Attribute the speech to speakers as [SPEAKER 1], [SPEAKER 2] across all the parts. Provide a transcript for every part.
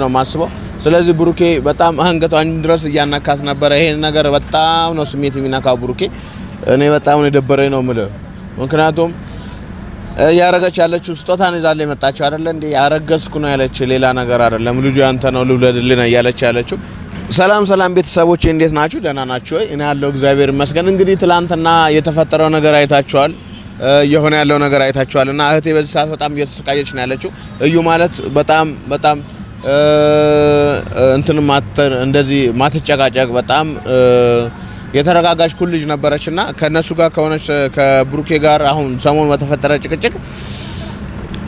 [SPEAKER 1] ነው ማስበው ስለዚህ ብሩኬ በጣም አንገቷን ድረስ ያናካት ነበር ይሄ ነገር በጣም ነው ስሜት የሚናካው ብሩኬ እኔ በጣም ነው ደበረኝ ነው ማለት ምክንያቱም ያረጋች ያለችው ስጦታን ይዛለ የመጣችው አይደለ እንዴ ያረገስኩ ነው ያለች ሌላ ነገር አይደለም ልጁ ያንተ ነው ልውለድልኝ ነው ያለችው ሰላም ቤተሰቦቼ እንዴት ናችሁ ደህና ናችሁ ወይ እኔ ያለው እግዚአብሔር ይመስገን እንግዲህ ትላንትና የተፈጠረው ነገር አይታችኋል የሆነ ያለው ነገር አይታችኋልና እህቴ በዚህ ሰዓት በጣም እየተሰቃየች ነው ያለችው እዩ ማለት በጣም እንትን ማተር እንደዚህ ማትጨቃጨቅ በጣም የተረጋጋች ኩል ልጅ ነበረችና ከነሱ ጋር ከሆነች ከብሩኬ ጋር አሁን ሰሞን በተፈጠረ ጭቅጭቅ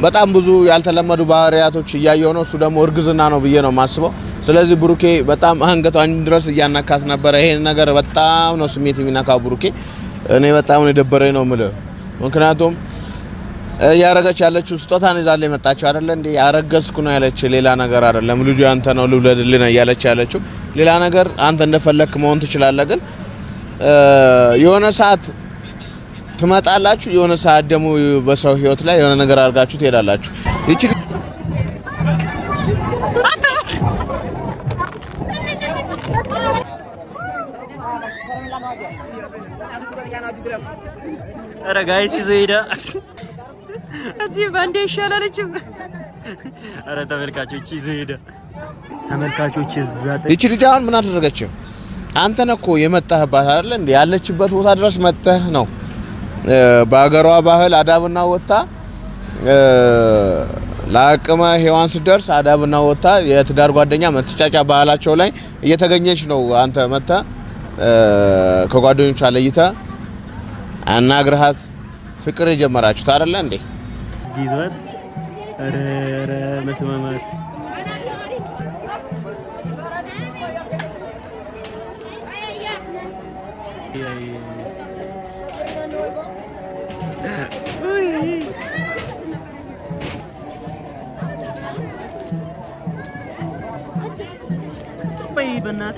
[SPEAKER 1] በጣም ብዙ ያልተለመዱ ባህሪያቶች ያያየው ነው እሱ ደግሞ እርግዝና ነው ብዬ ነው ማስበው ስለዚህ ብሩኬ በጣም አንገቷን ድረስ ያናካት ነበር ይሄ ነገር በጣም ነው ስሜት የሚናካው ብሩኬ እኔ በጣም ነው ደበረኝ ነው ማለት ምክንያቱም ያረጋች ያለችው ስጦታን ይዛለ የመጣችው አይደለ እንዴ ያረገስኩ ነው ያለች ሌላ ነገር አይደለም ልጁ ያንተ ነው ልውለድልኝ ነው ያለችው ሌላ ነገር አንተ እንደፈለክ መሆን ትችላለህ ግን የሆነ ሰዓት ትመጣላችሁ የሆነ ሰዓት ደግሞ በሰው ህይወት ላይ የሆነ ነገር አርጋችሁ ትሄዳላችሁ እቺ
[SPEAKER 2] አረ ጋይስ ይዘይዳ አዲ ባንዴ ይሻላለችም አረ ተመልካቾች ይዘይዳ ተመልካቾች እዛት
[SPEAKER 1] እቺ ልጅ አሁን ምን አደረገች አንተ ነኮ የመጣህባት አይደል እንዴ ያለችበት ቦታ ድረስ መጥተህ ነው በአገሯ ባህል አዳብና ወጣ ለአቅመ ሔዋን ሲደርስ አዳብና ወጣ የትዳር ጓደኛ መተጫጫ ባህላቸው ላይ እየተገኘች ነው አንተ መጣ ከጓደኞቿ ለይታ አናግርሃት ፍቅር የጀመራችሁት አይደል እንዴ
[SPEAKER 2] ጊዜት አረ መስማማት በእናት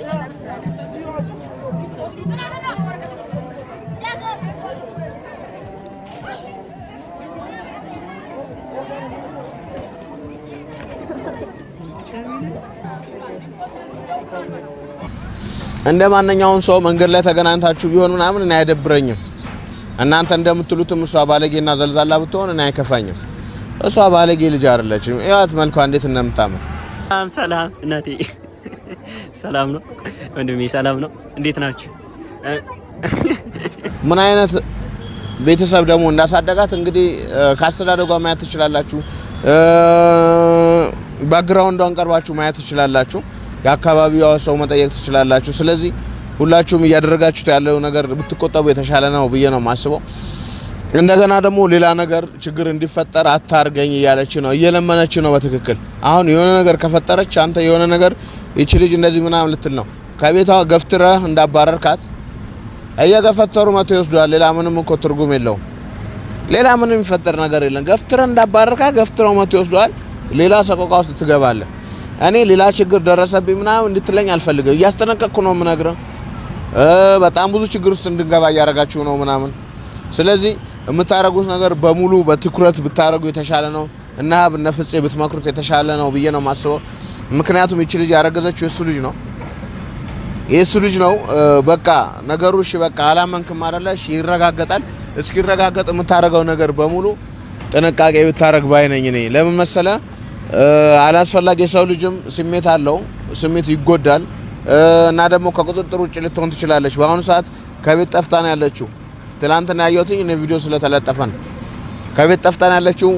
[SPEAKER 1] እንደማንኛውም ሰው መንገድ ላይ ተገናኝታችሁ ቢሆን ምናምን እኔ አይደብረኝም እናንተ እንደምትሉትም እሷ ባለጌና ዘልዛላ ብትሆን እኔ አይከፋኝም እሷ ባለጌ ልጅ አይደለችም ያት መልኳ እንዴት እንደምታምር
[SPEAKER 2] ሰላም እናቴ ሰላም ነው ወንድሜ ሰላም ነው እንዴት ናችሁ
[SPEAKER 1] ምን አይነት ቤተሰብ ደግሞ እንዳሳደጋት እንግዲህ ካስተዳደጓ ማየት ትችላላችሁ ባክግራውንዷን ቀርባችሁ ማየት ትችላላችሁ የአካባቢው ሰው መጠየቅ ትችላላችሁ ስለዚህ ሁላችሁም እያደረጋችሁት ያለው ነገር ብትቆጠቡ የተሻለ ነው ብዬ ነው ማስበው እንደገና ደግሞ ሌላ ነገር ችግር እንዲፈጠር አታርገኝ እያለች ነው እየለመነች ነው በትክክል አሁን የሆነ ነገር ከፈጠረች አንተ የሆነ ነገር እቺ ልጅ እንደዚህ ምናምን ልትል ነው ከቤቷ ገፍትረህ እንዳባረርካት እየገፈተሩ መቶ ይወስዷል ሌላ ምንም እኮ ትርጉም የለውም ሌላ ምንም የሚፈጠር ነገር የለም ገፍትረህ እንዳባረርካት ገፍትረው መቶ ይወስዷል ሌላ ሰቆቃ ውስጥ ትገባለህ እኔ ሌላ ችግር ደረሰብኝ ምናምን እንድትለኝ አልፈልግም እያስጠነቀቅኩ ነው ምነግርህ በጣም ብዙ ችግር ውስጥ እንድንገባ ያረጋችሁ ነው ምናምን ስለዚህ የምታረጉት ነገር በሙሉ በትኩረት ብታረጉ የተሻለ ነው እና በነፍጽ ብትመክሩት የተሻለ ነው ብዬ ነው ማስበው ምክንያቱም እቺ ልጅ ያረገዘችው የሱ ልጅ ነው በቃ ነገሩ እሺ በቃ አላመንክም አይደለ እሺ ይረጋጋጣል እስኪረጋጋጥ የምታረገው ነገር በሙሉ ጥንቃቄ ብታረግ ባይነኝ ነኝ ለምን መሰለ አላስፈላጊ ሰው ልጅም ስሜት አለው ስሜት ይጎዳል እና ደግሞ ከቁጥጥር ውጭ ልትሆን ትችላለች በአሁኑ ሰዓት ከቤት ጠፍታ ነው ያለችው ትላንትና ያየሁት እኔ ቪዲዮ ስለተለጠፈን ከቤት ጠፍታ ነው ያለችው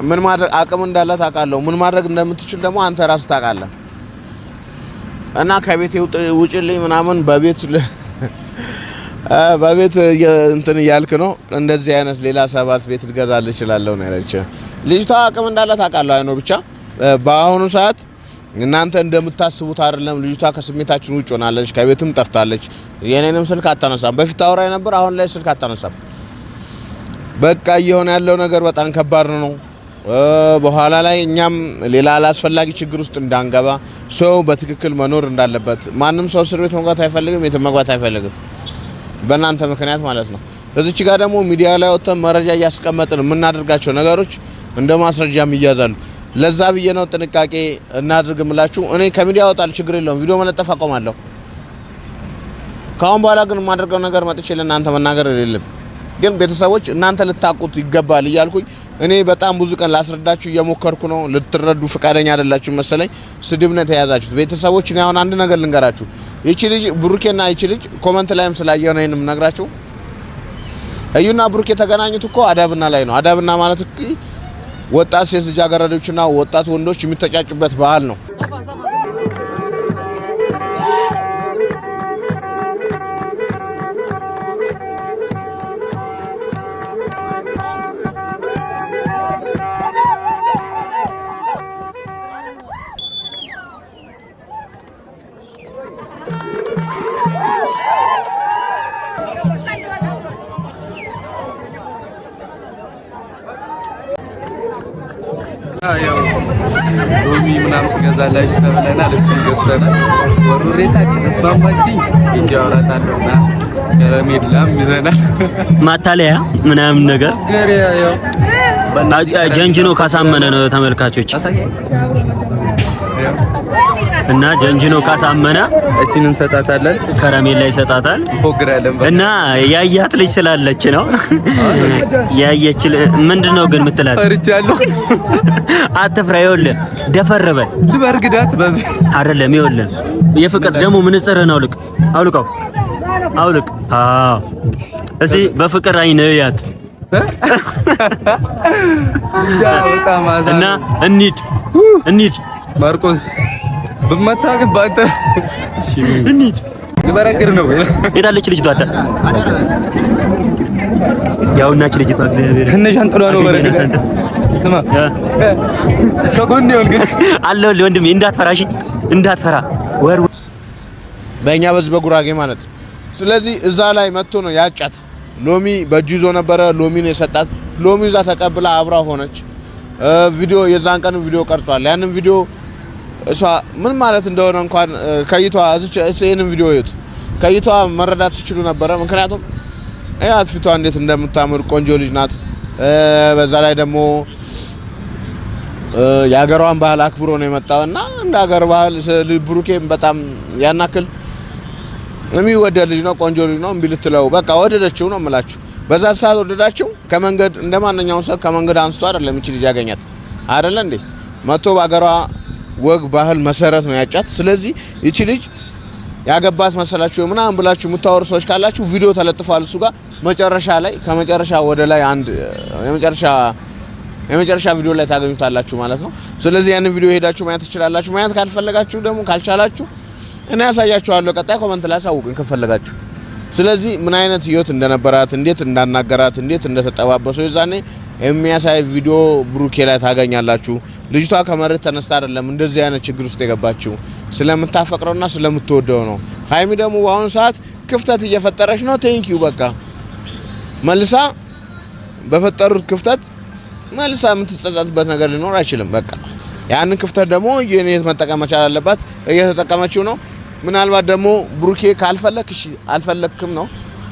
[SPEAKER 1] ምን ማድረግ አቅም እንዳላት አውቃለሁ ምን ማድረግ እንደምትችል ደግሞ አንተ ራስህ ታውቃለህ እና ከቤት ውጭልኝ ምናምን በቤት እንትን ያልክ ነው እንደዚህ አይነት ሌላ ሰባት ቤት ልገዛልህ እችላለሁ ነው ያለችው ልጅቷ አቅም እንዳላት አውቃለሁ አይኖ ብቻ በአሁኑ ሰዓት እናንተ እንደምታስቡት አይደለም ልጅቷ ከስሜታችን ውጭ ሆናለች ከቤትም ጠፍታለች የኔንም ስልክ አታነሳም በፊት አውራይ ነበር አሁን ላይ ስልክ አታነሳም በቃ እየሆነ ያለው ነገር በጣም ከባድ ነው በኋላ ላይ እኛም ሌላ አላስፈላጊ ችግር ውስጥ እንዳንገባ ሰው በትክክል መኖር እንዳለበት ማንንም ሰው እስር ቤት መግባት አይፈልግም የትም መግባት አይፈልግም በእናንተ ምክንያት ማለት ነው እዚች ጋር ደግሞ ሚዲያ ላይ ወጥተን መረጃ እያስቀመጥን የምናደርጋቸው ነገሮች እንደ ማስረጃም ይያዛሉ። ለዛ ብዬ ነው ጥንቃቄ እናድርግ እምላችሁ። እኔ ከሚዲያ ወጣል ችግር የለውም ቪዲዮ መለጠፍ አቆማለሁ። ካሁን በኋላ ግን የማደርገው ነገር መጥቼ ለእናንተ መናገር የለም። ግን ቤተሰቦች እናንተ ልታቁት ይገባል እያልኩኝ እኔ በጣም ብዙ ቀን ላስረዳችሁ እየሞከርኩ ነው። ልትረዱ ፍቃደኛ አይደላችሁ መሰለኝ። ስድብ ነው ተያዛችሁት ቤተሰቦች። እኔ አሁን አንድ ነገር ልንገራችሁ። ይቺ ልጅ ብሩኬና ይቺ ልጅ ኮሜንት ላይም ስላየው ነው እኔንም ነግራችሁ። እዩና ብሩኬ ተገናኙት እኮ አዳብና ላይ ነው። አዳብና ማለት እኮ ወጣት ሴት ልጃገረዶችና ወጣት ወንዶች የሚተጫጩበት ባህል ነው።
[SPEAKER 3] ሎሚ ምናምን ትገዛላችሁ ተብለናል። እሱን ገዝተናል። ወሩሬታ ከተስማማችኝ እንጂ አወራታለሁና ከረሜላም ይዘናል።
[SPEAKER 2] ማታለያ ምናምን ነገር ጀንጅኖ ካሳመነ ነው ተመልካቾች እና ጀንጅኖ ካሳመነ
[SPEAKER 3] እቺን እንሰጣታለን።
[SPEAKER 2] ከረሜላ ይሰጣታል እና ያያት ልጅ ስላለች ነው ያየች። ምንድነው ግን ምትላት?
[SPEAKER 3] ፈርቻለሁ።
[SPEAKER 2] አትፍራ። ይኸውልህ ደፈረበል
[SPEAKER 3] ልበርግዳት በዚህ
[SPEAKER 2] አይደለም። ይኸውልህ የፍቅር ደግሞ ምንጽርህን አውልቅ፣ አውልቀው፣ አውልቅ። አዎ እዚህ በፍቅር አይን ያት እና እንሂድ
[SPEAKER 3] ማርቆስ በመታ ግን ባንተ
[SPEAKER 2] እንሂድ።
[SPEAKER 3] ልበረግር ነው።
[SPEAKER 2] የታለች ልጅቷ? ያውናች ልጅቷ እግዚአብሔር
[SPEAKER 3] ከነሻን ጥሏ ነው በረግዳ። ስማ ከጎን ይሁን ግን
[SPEAKER 2] አለው ወንድሜ፣ እንዳትፈራሽ፣ እንዳትፈራ ወር
[SPEAKER 1] በእኛ በዚህ በጉራጌ ማለት። ስለዚህ እዛ ላይ መጥቶ ነው ያጫት። ሎሚ በእጁ ይዞ ነበረ። ሎሚ ነው የሰጣት። ሎሚ እዛ ተቀብላ አብራ ሆነች። ቪዲዮ የዛን ቀን ቪዲዮ ቀርጿል። ያንን ቪዲዮ እሷ ምን ማለት እንደሆነ እንኳን ከይቷ እዚህን ቪዲዮ እዩት። ከይቷ መረዳት ትችሉ ነበረ። ምክንያቱም አትፊቷ እንዴት እንደምታምር ቆንጆ ልጅ ናት። በዛ ላይ ደግሞ የሀገሯን ባህል አክብሮ ነው የመጣውና እንደ ሀገር ባህል ብሩኬም በጣም ያናክል የሚወደድ ልጅ ነው። ቆንጆ ልጅ ነው። እምቢ ልትለው በቃ ወደደችው ነው የምላችሁ። በዛ ሰዓት ወደዳችው። ከመንገድ እንደማንኛውም ሰው ከመንገድ አንስቶ አይደለም እቺ ልጅ ያገኛት አይደለ እንዴ? መጥቶ በሀገሯ ወግ ባህል መሰረት ነው ያጫት። ስለዚህ እቺ ልጅ ያገባት መሰላችሁ ምናምን ብላችሁ የምታወሩ ሰዎች ካላችሁ ቪዲዮ ተለጥፏል እሱ ጋር መጨረሻ ላይ ከመጨረሻ ወደ ላይ አንድ የመጨረሻ ቪዲዮ ላይ ታገኙታላችሁ ማለት ነው። ስለዚህ ያንን ቪዲዮ ሄዳችሁ ማየት ትችላላችሁ። ማየት ካልፈለጋችሁ ደግሞ ካልቻላችሁ እኔ ያሳያችኋለሁ። ቀጣይ ኮሜንት ላይ አሳውቁኝ ከፈለጋችሁ። ስለዚህ ምን አይነት ህይወት እንደነበራት፣ እንዴት እንዳናገራት፣ እንዴት እንደተጠባበሱ የዛኔ የሚያሳይ ቪዲዮ ብሩኬ ላይ ታገኛላችሁ። ልጅቷ ከመሬት ተነስታ አይደለም እንደዚህ አይነት ችግር ውስጥ የገባችው፣ ስለምታፈቅረውና ስለምትወደው ነው። ሃይሚ ደግሞ በአሁኑ ሰዓት ክፍተት እየፈጠረች ነው። ቴንኪዩ በቃ መልሳ በፈጠሩት ክፍተት መልሳ የምትጸጸትበት ነገር ሊኖር አይችልም። በቃ ያንን ክፍተት ደግሞ የኔት መጠቀም መቻል አለባት። እየተጠቀመችው ነው። ምናልባት ደግሞ ብሩኬ ካልፈለክ እሺ አልፈለክም ነው፣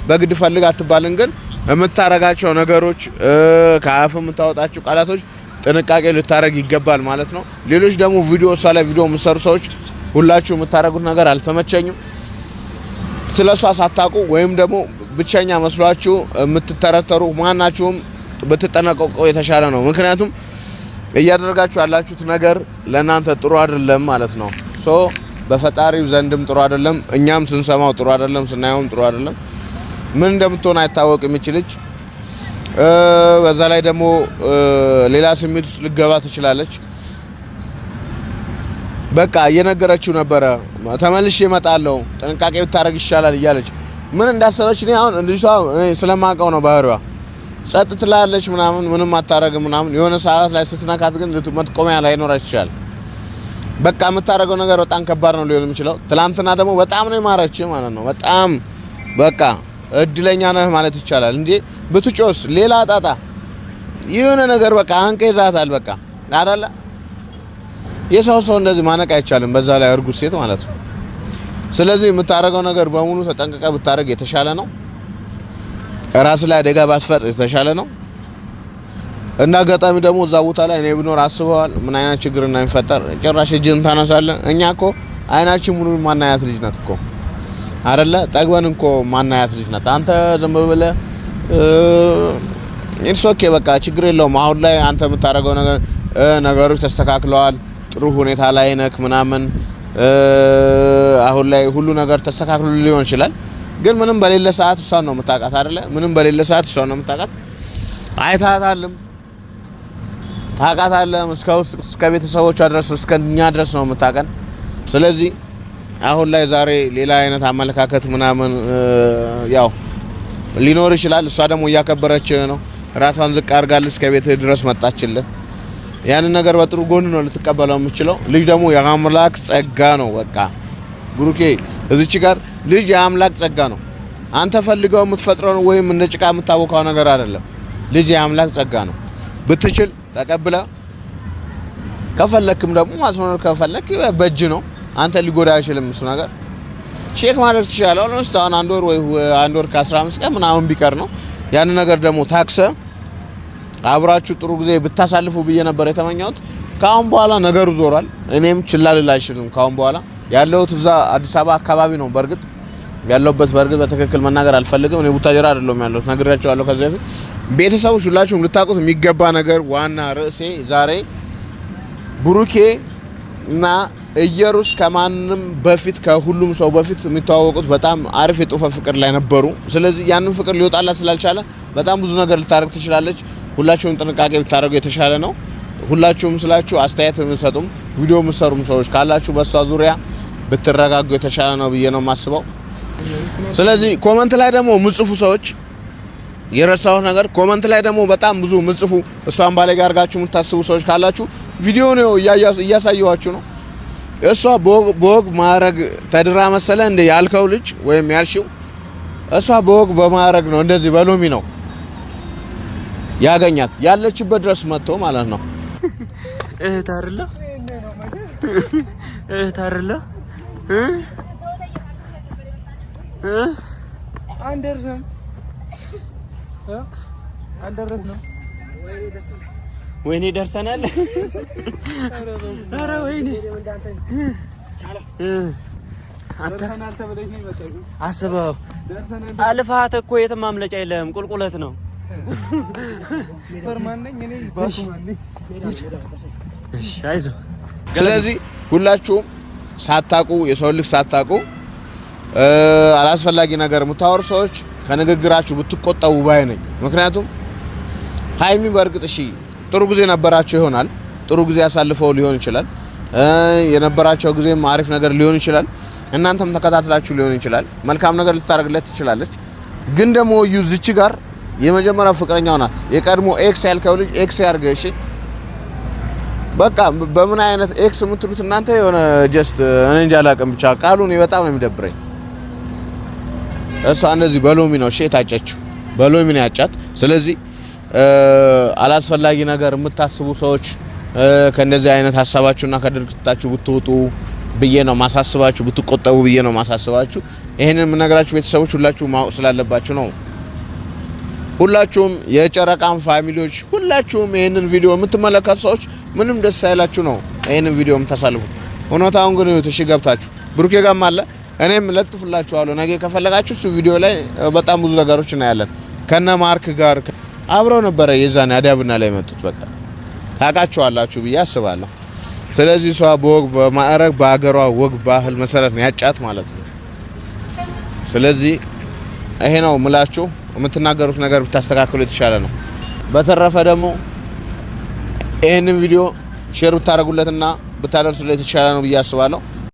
[SPEAKER 1] በግድ ፈልግ አትባልን። ግን የምታረጋቸው ነገሮች ከአፍ የምታወጣቸው ቃላቶች ጥንቃቄ ልታረግ ይገባል ማለት ነው። ሌሎች ደግሞ ቪዲዮ እሷ ላይ ቪዲዮ የምትሰሩ ሰዎች ሁላችሁ የምታረጉት ነገር አልተመቸኝም። ስለሷ ሳታውቁ ወይም ደግሞ ብቸኛ መስሏችሁ የምትተረተሩ ማናችሁም በተጠነቀቁ የተሻለ ነው። ምክንያቱም እያደረጋችሁ ያላችሁት ነገር ለእናንተ ጥሩ አይደለም ማለት ነው። ሶ በፈጣሪው ዘንድም ጥሩ አይደለም፣ እኛም ስንሰማው ጥሩ አይደለም፣ ስናየውም ጥሩ አይደለም። ምን እንደምትሆን አይታወቅም ይች ልጅ። በዛ ላይ ደግሞ ሌላ ስሜት ውስጥ ልገባ ትችላለች። በቃ እየነገረችው ነበረ ተመልሼ እመጣለሁ፣ ጥንቃቄ ብታረግ ይሻላል እያለች ምን እንዳሰበች እኔ አሁን ልጅቷ ስለማውቀው ነው ባህሪዋ። ጸጥ ትላለች ምናምን ምንም አታረግም ምናምን። የሆነ ሰዓት ላይ ስትነካት ግን መጥቆሚያ ላይ ኖራች ይችላል። በቃ የምታረገው ነገር በጣም ከባድ ነው ሊሆን የሚችለው። ትላንትና ደግሞ በጣም ነው የማረች ማለት ነው። በጣም በቃ እድለኛ ነህ ማለት ይቻላል። እንዴ ብትጮስ ሌላ ጣጣ የሆነ ነገር በቃ አንቀ ይዛታል። በቃ አይደለ የሰው እንደዚህ ማነቅ አይቻልም። በዛ ላይ እርጉዝ ሴት ማለት ነው። ስለዚህ የምታረገው ነገር በሙሉ ተጠንቀቀ ብታረግ የተሻለ ነው። ራስ ላይ አደጋ ባስፈጥ የተሻለ ነው። እና አጋጣሚ ደግሞ እዛ ቦታ ላይ እኔ ብኖር አስበዋል ምን አይነት ችግር እንደሚፈጠር። ጭራሽ እጅን ታነሳለህ። እኛ እኮ አይናችን ሙሉ ማናያት ልጅ ናት እኮ አይደለ? ጠግበን እኮ ማናያት ልጅ ናት። አንተ ዝም ብለህ ኢትስ ኦኬ በቃ ችግር የለውም። አሁን ላይ አንተ የምታደርገው ነገሮች ተስተካክለዋል፣ ጥሩ ሁኔታ ላይ ነክ ምናምን አሁን ላይ ሁሉ ነገር ተስተካክሎ ሊሆን ይችላል። ግን ምንም በሌለ ሰዓት እሷን ነው የምታውቃት አይደለ? ምንም በሌለ ሰዓት እሷን ነው የምታውቃት። አይታታልም፣ ታውቃታለህ። እስከ ቤተሰቦቿ ድረስ እስከኛ ድረስ ነው የምታውቀን። ስለዚህ አሁን ላይ ዛሬ ሌላ አይነት አመለካከት ምናምን ያው ሊኖር ይችላል። እሷ ደግሞ እያከበረች ነው፣ ራሷን ዝቅ አድርጋለች፣ እስከ ቤት ድረስ መጣችልህ። ያንን ነገር በጥሩ ጎን ነው ልትቀበለው የምችለው። ልጅ ደግሞ የአምላክ ጸጋ ነው። በቃ ብሩኬ እዚች ጋር ልጅ የአምላክ ጸጋ ነው። አንተ ፈልገው የምትፈጥረው ወይም እንደ ጭቃ የምታወቀው ነገር አይደለም። ልጅ የአምላክ ጸጋ ነው። ብትችል ተቀብለ ከፈለክም ደግሞ ማስመር ከፈለክ በእጅ ነው። አንተ ሊጎዳ አይችልም እሱ ነገር። ቼክ ማድረግ ትችላለህ። ኦልሞስት አሁን አንድ ወር ከ15 ቀን ምናምን ቢቀር ነው። ያን ነገር ደግሞ ታክሰ አብራችሁ ጥሩ ጊዜ ብታሳልፉ ብዬ ነበር የተመኘሁት። ካሁን በኋላ ነገሩ ዞሯል። እኔም ችላ ልል አይችልም። ካሁን በኋላ ያለሁት እዛ አዲስ አበባ አካባቢ ነው። በርግጥ ያለሁበት በትክክል መናገር አልፈልግም። እኔ ቡታጀራ አይደለም ያለሁት፣ ነግሬያቸዋለሁ ከዚህ በፊት። ቤተሰቦች ሁላችሁም ልታውቁት የሚገባ ነገር ዋና ርዕሴ ዛሬ ብሩኬ እና ኢየሩስ ከማንም በፊት ከሁሉም ሰው በፊት የሚተዋወቁት በጣም አሪፍ የጦፈ ፍቅር ላይ ነበሩ። ስለዚህ ያንን ፍቅር ሊወጣላት ስላልቻለ በጣም ብዙ ነገር ልታረግ ትችላለች። ሁላችሁም ጥንቃቄ ብታደርጉ የተሻለ ነው። ሁላችሁም ስላችሁ አስተያየት የምትሰጡም ቪዲዮ የምትሰሩም ሰዎች ካላችሁ በሷ ዙሪያ ብትረጋጉ የተሻለ ነው ብዬ ነው የማስበው። ስለዚህ ኮመንት ላይ ደግሞ ምጽፉ ሰዎች የረሳሁት ነገር ኮመንት ላይ ደግሞ በጣም ብዙ ምጽፉ እሷን ባለጌ አድርጋችሁ የምታስቡ ሰዎች ካላችሁ ቪዲዮ ነው እያሳየኋችሁ ነው። እሷ በወግ ማዕረግ ተድራ መሰለ እንደ ያልከው ልጅ ወይም ያልሽው እሷ በወግ በማዕረግ ነው እንደዚህ በሎሚ ነው ያገኛት ያለችበት ድረስ መጥቶ ማለት ነው።
[SPEAKER 2] እህት አይደለ አንደርስም ወይኔ ደርሰናል። ኧረ ወይኔ አንተ አስበው አልፋት እኮ የትም ማምለጫ የለህም፣ ቁልቁለት ነው። እሺ አይዞህ።
[SPEAKER 1] ስለዚህ ሁላችሁም ሳታቁ የሰው ልጅ ሳታቁ አላስፈላጊ ነገር የምታወሩ ሰዎች ከንግግራችሁ ብትቆጠቡ ባይ ነኝ። ምክንያቱም ሃይሚ በእርግጥ እሺ ጥሩ ጊዜ ነበራቸው ይሆናል፣ ጥሩ ጊዜ ያሳልፈው ሊሆን ይችላል፣ የነበራቸው ጊዜም አሪፍ ነገር ሊሆን ይችላል፣ እናንተም ተከታትላችሁ ሊሆን ይችላል፣ መልካም ነገር ልታደርግለት ትችላለች። ግን ደግሞ ዝች ጋር የመጀመሪያው ፍቅረኛው ናት። የቀድሞ ኤክስ ያልከው ልጅ ኤክስ ያርገ። እሺ በቃ በምን አይነት ኤክስ የምትሉት እናንተ የሆነ ጀስት እኔ እንጃ አላውቅም፣ ብቻ ቃሉን በጣም ነው የሚደብረኝ። እሷ እንደዚህ በሎሚ ነው እሺ የታጨችው፣ በሎሚ ነው ያጫት። ስለዚህ አላስፈላጊ ነገር የምታስቡ ሰዎች ከእንደዚህ አይነት ሀሳባችሁና ከድርጊታችሁ ብትወጡ ብዬ ነው ማሳስባችሁ፣ ብትቆጠቡ ብዬ ነው ማሳስባችሁ። ይሄንን የምነግራችሁ ቤተሰቦች ሁላችሁም ማወቅ ስላለባችሁ ነው። ሁላችሁም የጨረቃም ፋሚሊዎች ሁላችሁም ይሄንን ቪዲዮ የምትመለከቱ ሰዎች ምንም ደስ አይላችሁ ነው ይሄንን ቪዲዮ የምታሳልፉት። እውነታውን ግን ይሁት እሺ ገብታችሁ ብሩኬ ጋርም አለ እኔም ለጥፍላችኋለሁ። ነገ ከፈለጋችሁ እሱ ቪዲዮ ላይ በጣም ብዙ ነገሮች እናያለን። ከነ ማርክ ጋር አብረው ነበረ የዛኔ አዳብና ላይ መጡት። በቃ ታውቃችኋላችሁ ብዬ አስባለሁ። ስለዚህ እሷ በወግ በማዕረግ በአገሯ ወግ ባህል መሰረት ነው ያጫት ማለት ነው። ስለዚህ ይሄ ነው ምላችሁ። የምትናገሩት ነገር ብታስተካክሉ የተሻለ ነው። በተረፈ ደግሞ ይሄንን ቪዲዮ ሼር ብታደርጉለትና ብታደርሱለት የተሻለ ነው ብዬ አስባለሁ።